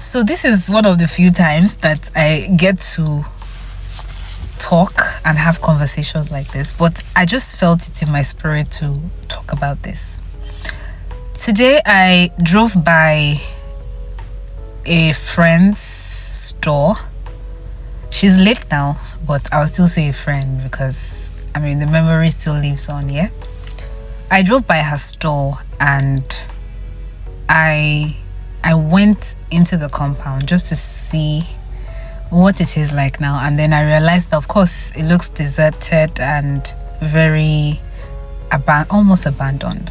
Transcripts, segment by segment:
So this is one of the few times that I get to talk and have conversations like this, but I just felt it in my spirit to talk about this. Today I drove by a friend's store. She's late now, but I'll still say a friend because the memory still lives on. Yeah, I drove by her store and I went into the compound just to see what it is like now, and then I realized that of course it looks deserted and very almost abandoned.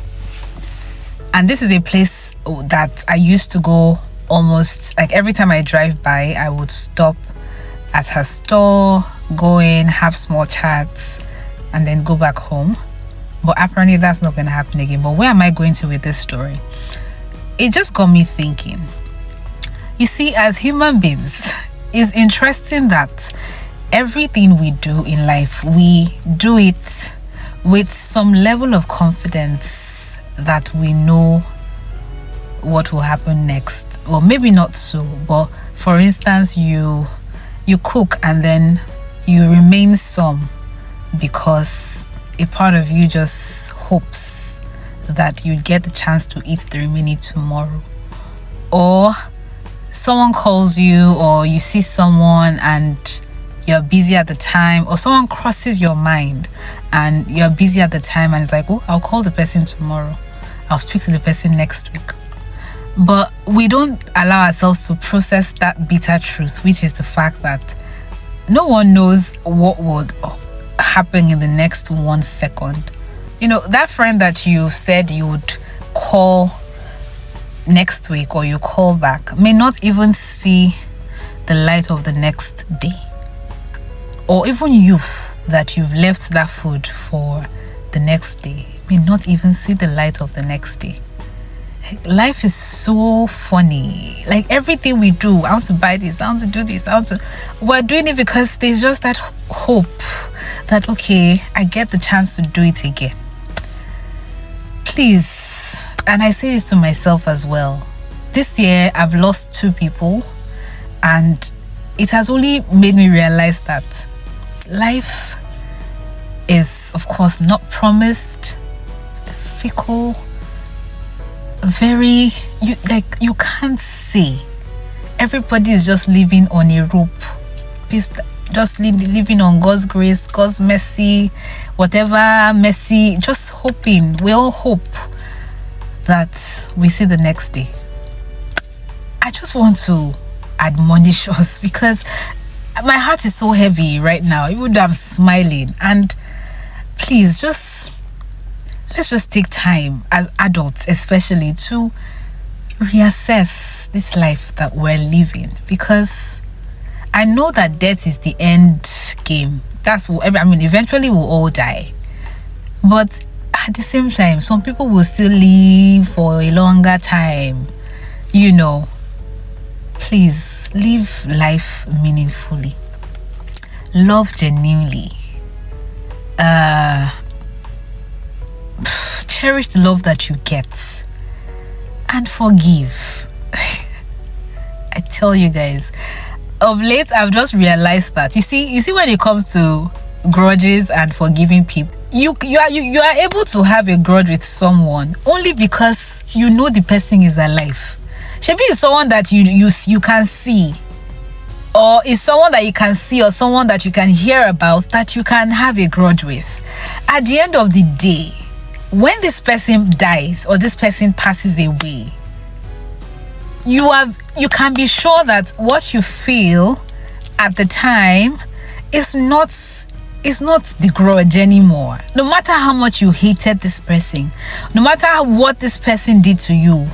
And this is a place that I used to go almost like every time I drive by. I would stop at her store, go in, have small chats, and then go back home. But apparently that's not going to happen again. But where am I going to with this story? It just got me thinking. You see, as human beings, it's interesting that everything we do in life, we do it with some level of confidence that we know what will happen next. Well, maybe not so, but for instance, you cook and then you remain some because a part of you just hopes that you'd get the chance to eat the remaining tomorrow. Or someone calls you, or you see someone and you're busy at the time, or someone crosses your mind and you're busy at the time and it's like, oh, I'll call the person tomorrow, I'll speak to the person next week. But we don't allow ourselves to process that bitter truth, which is the fact that no one knows what would happen in the next 1 second. You know, that friend that you said you would call next week or you call back may not even see the light of the next day. Or even you that you've left that food for the next day may not even see the light of the next day. Life is so funny. Like everything we do, I want to buy this, I want to do this, we're doing it because there's just that hope that, okay, I get the chance to do it again. Please, and I say this to myself as well, this year I've lost 2 people, and it has only made me realize that life is, of course, not promised, fickle, you can't say. Everybody is just living on a rope, just living on God's grace, God's mercy, whatever mercy, just hoping. We all hope that we see the next day. I just want to admonish us because my heart is so heavy right now, even though I'm smiling. And please, let's just take time as adults, especially, to reassess this life that we're living, because I know that death is the end game. That's what eventually we'll all die. But at the same time, some people will still live for a longer time. You know, please live life meaningfully. Love genuinely. Cherish the love that you get. And forgive. I tell you guys, of late I've just realized that you see when it comes to grudges and forgiving people, you are able to have a grudge with someone only because you know the person is alive. Maybe it's someone that you can see, or it's someone that you can see, or someone that you can hear about that you can have a grudge with. At the end of the day, when this person dies or this person passes away, you can be sure that what you feel at the time is not the grudge anymore. No matter how much you hated this person, no matter what this person did to you,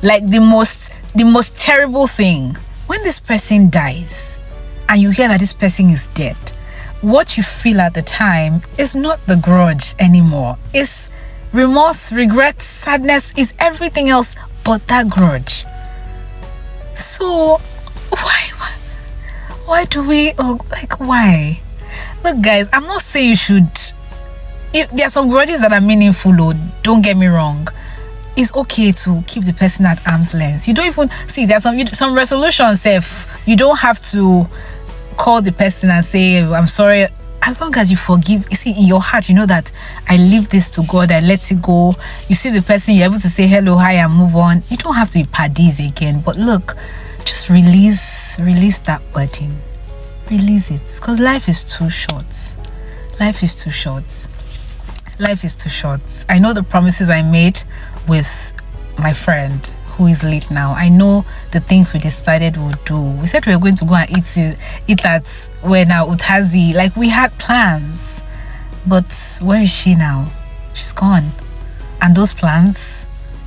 like the most terrible thing, when this person dies and you hear that this person is dead, what you feel at the time is not the grudge anymore. It's remorse, regret, sadness, is everything else but that grudge. So why do we why? Look guys, I'm not saying you should. If there are some grudges that are meaningful, don't get me wrong. it's okay to keep the person at arm's length. You don't even see, there's some resolutions if you don't have to call the person and say, I'm sorry. As long as you forgive, you see, in your heart, you know that I leave this to God, I let it go. You see the person, you're able to say hello, hi, and move on. You don't have to be paddies again. But look, just release that burden. Release it. Because life is too short. Life is too short. Life is too short. I know the promises I made with my friend who is late now. I know the things we decided we'll do. We said we were going to go and eat at Utazi. Like, we had plans. But where is she now? She's gone. And those plans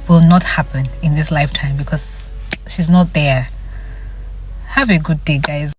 will not happen in this lifetime because she's not there. Have a good day, guys.